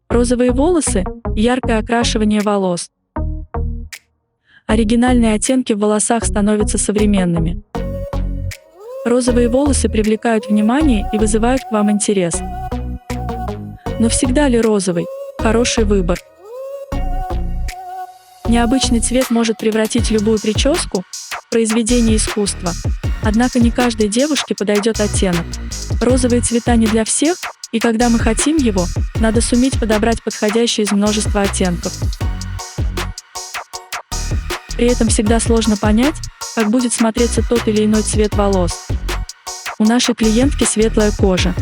Розовые волосы – яркое окрашивание волос. Оригинальные оттенки в волосах становятся современными. Розовые волосы привлекают внимание и вызывают к вам интерес. Но всегда ли розовый – хороший выбор? Необычный цвет может превратить любую прическу в произведение искусства. Однако не каждой девушке подойдет оттенок. Розовые цвета не для всех, и когда мы хотим его, надо суметь подобрать подходящий из множества оттенков. При этом всегда сложно понять, как будет смотреться тот или иной цвет волос. У нашей клиентки светлая кожа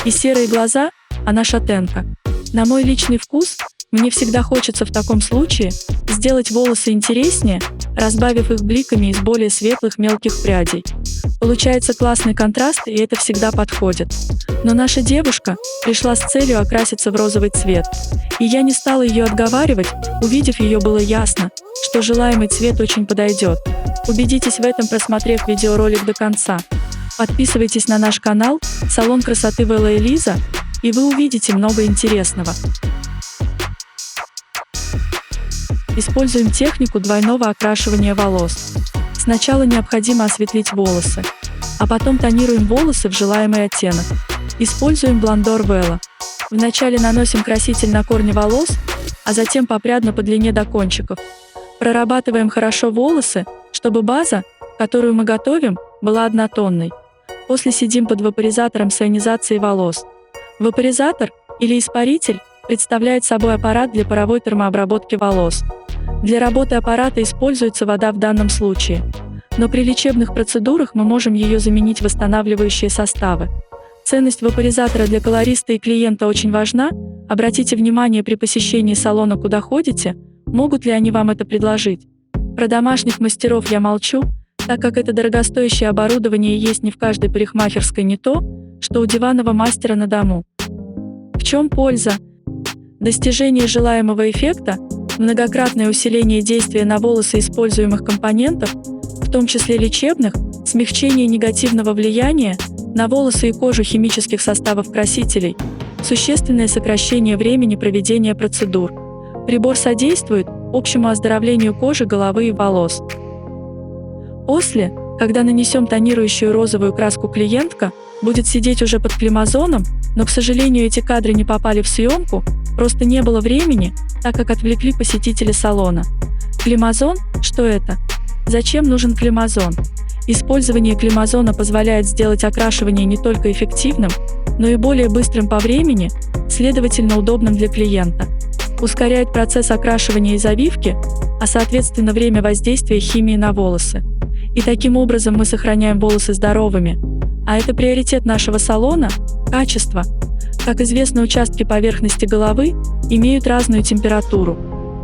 и серые глаза, она шатенка. На мой личный вкус, мне всегда хочется в таком случае сделать волосы интереснее, разбавив их бликами из более светлых мелких прядей. Получается классный контраст, и это всегда подходит. Но наша девушка пришла с целью окраситься в розовый цвет. И я не стала ее отговаривать, увидев ее, было ясно, что желаемый цвет очень подойдет. Убедитесь в этом, просмотрев видеоролик до конца. Подписывайтесь на наш канал «Салон красоты Вэлла Элиза», и вы увидите много интересного. Используем технику двойного окрашивания волос. Сначала необходимо осветлить волосы, а потом тонируем волосы в желаемый оттенок. Используем блондор Вэлла. Вначале наносим краситель на корни волос, а затем попрядно по длине до кончиков. Прорабатываем хорошо волосы, чтобы база, которую мы готовим, была однотонной. После сидим под вапоризатором с ионизацией волос. Вапоризатор или испаритель представляет собой аппарат для паровой термообработки волос. Для работы аппарата используется вода в данном случае. Но при лечебных процедурах мы можем ее заменить восстанавливающие составы. Ценность вапоризатора для колориста и клиента очень важна. Обратите внимание при посещении салона, куда ходите, могут ли они вам это предложить. Про домашних мастеров я молчу, так как это дорогостоящее оборудование есть не в каждой парикмахерской, не то, что у диванного мастера на дому. В чем польза? Достижение желаемого эффекта, многократное усиление действия на волосы используемых компонентов, в том числе лечебных, смягчение негативного влияния на волосы и кожу химических составов красителей, существенное сокращение времени проведения процедур. Прибор содействует общему оздоровлению кожи, головы и волос. После, когда нанесем тонирующую розовую краску, клиентка будет сидеть уже под климазоном, но, к сожалению, эти кадры не попали в съемку, просто не было времени, так как отвлекли посетители салона. Климазон – что это? Зачем нужен климазон? Использование климазона позволяет сделать окрашивание не только эффективным, но и более быстрым по времени, следовательно, удобным для клиента. Ускоряет процесс окрашивания и завивки, а соответственно время воздействия химии на волосы. И таким образом мы сохраняем волосы здоровыми. А это приоритет нашего салона – качество. Как известно, участки поверхности головы имеют разную температуру.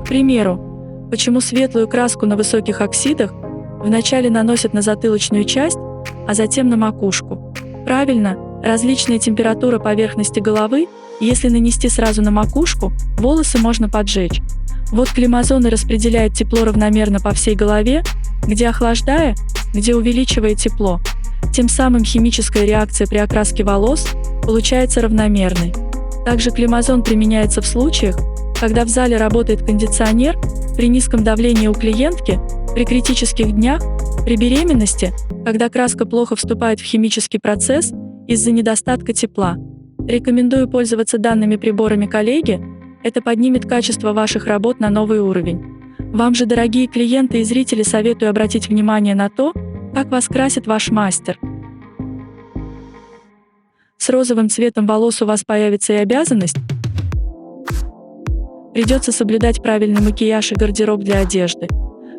К примеру, почему светлую краску на высоких оксидах вначале наносят на затылочную часть, а затем на макушку? Правильно, различная температура поверхности головы, если нанести сразу на макушку, волосы можно поджечь. Вот климазон и распределяет тепло равномерно по всей голове, где охлаждая, где увеличивая тепло. Тем самым химическая реакция при окраске волос получается равномерной. Также климазон применяется в случаях, когда в зале работает кондиционер, при низком давлении у клиентки, при критических днях, при беременности, когда краска плохо вступает в химический процесс из-за недостатка тепла. Рекомендую пользоваться данными приборами, коллеги, это поднимет качество ваших работ на новый уровень. Вам же, дорогие клиенты и зрители, советую обратить внимание на то, как вас красит ваш мастер. С розовым цветом волос у вас появится и обязанность. Придется соблюдать правильный макияж и гардероб для одежды.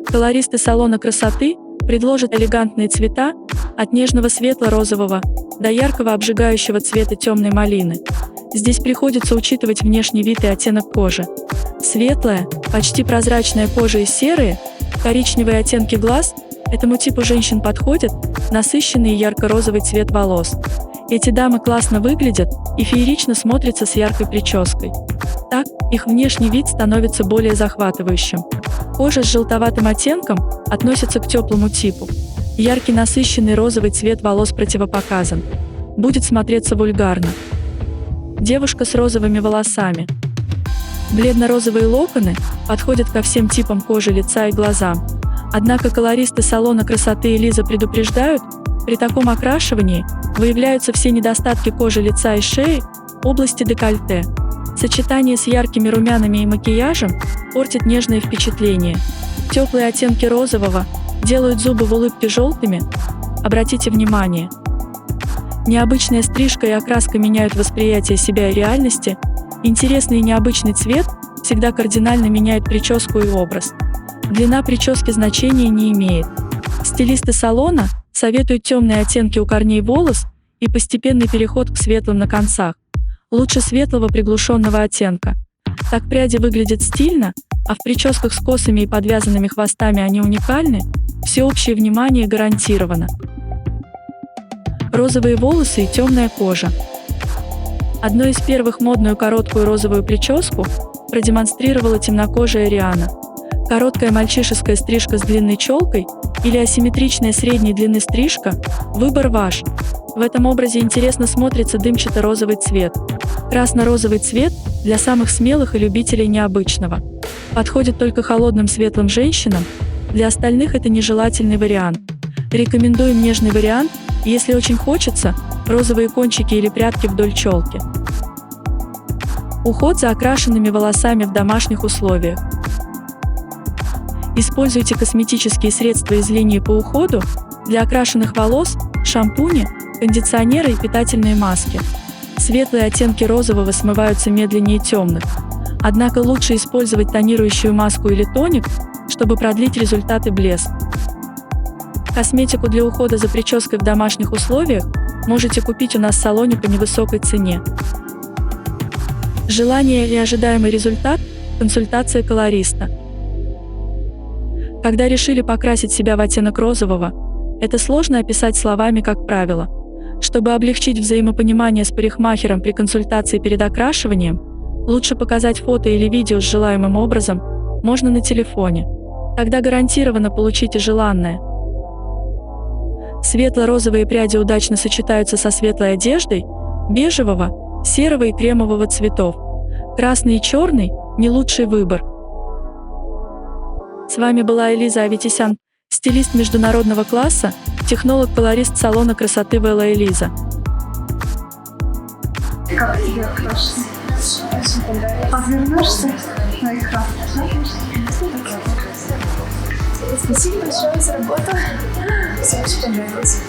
Колористы салона красоты предложат элегантные цвета от нежного светло-розового до яркого обжигающего цвета темной малины. Здесь приходится учитывать внешний вид и оттенок кожи. Светлая, почти прозрачная кожа и серые, коричневые оттенки глаз – этому типу женщин подходит насыщенный ярко-розовый цвет волос. Эти дамы классно выглядят и феерично смотрятся с яркой прической. Так, их внешний вид становится более захватывающим. Кожа с желтоватым оттенком относится к теплому типу. Яркий насыщенный розовый цвет волос противопоказан. Будет смотреться вульгарно. Девушка с розовыми волосами. Бледно-розовые локоны подходят ко всем типам кожи лица и глазам. Однако колористы салона красоты Элиза предупреждают, при таком окрашивании выявляются все недостатки кожи лица и шеи, области декольте. Сочетание с яркими румянами и макияжем портит нежные впечатления. Теплые оттенки розового делают зубы в улыбке желтыми. Обратите внимание. Необычная стрижка и окраска меняют восприятие себя и реальности. Интересный и необычный цвет всегда кардинально меняет прическу и образ. Длина прически значения не имеет. Стилисты салона советуют темные оттенки у корней волос и постепенный переход к светлым на концах. Лучше светлого приглушенного оттенка. Так пряди выглядят стильно, а в прическах с косами и подвязанными хвостами они уникальны, всеобщее внимание гарантировано. Розовые волосы и темная кожа. Одной из первых модную короткую розовую прическу продемонстрировала темнокожая Риhanna. Короткая мальчишеская стрижка с длинной челкой или асимметричная средней длины стрижка – выбор ваш. В этом образе интересно смотрится дымчато-розовый цвет. Красно-розовый цвет для самых смелых и любителей необычного. Подходит только холодным светлым женщинам, для остальных это нежелательный вариант. Рекомендуем нежный вариант, если очень хочется, розовые кончики или прядки вдоль челки. Уход за окрашенными волосами в домашних условиях. Используйте косметические средства из линии по уходу для окрашенных волос, шампуни, кондиционеры и питательные маски. Светлые оттенки розового смываются медленнее темных. Однако лучше использовать тонирующую маску или тоник, чтобы продлить результат и блеск. Косметику для ухода за прической в домашних условиях можете купить у нас в салоне по невысокой цене. Желание и ожидаемый результат – консультация колориста. Когда решили покрасить себя в оттенок розового, это сложно описать словами, как правило. Чтобы облегчить взаимопонимание с парикмахером при консультации перед окрашиванием, лучше показать фото или видео с желаемым образом, можно на телефоне. Тогда гарантированно получите желанное. Светло-розовые пряди удачно сочетаются со светлой одеждой, бежевого, серого и кремового цветов. Красный и черный – не лучший выбор. С вами была Элиза Аветисян, стилист международного класса, технолог-колорист салона красоты Вела Элиза. Как тебе окрашено? Очень понравилось. Повернешься на экран. Спасибо большое за работу. Все очень понравилось.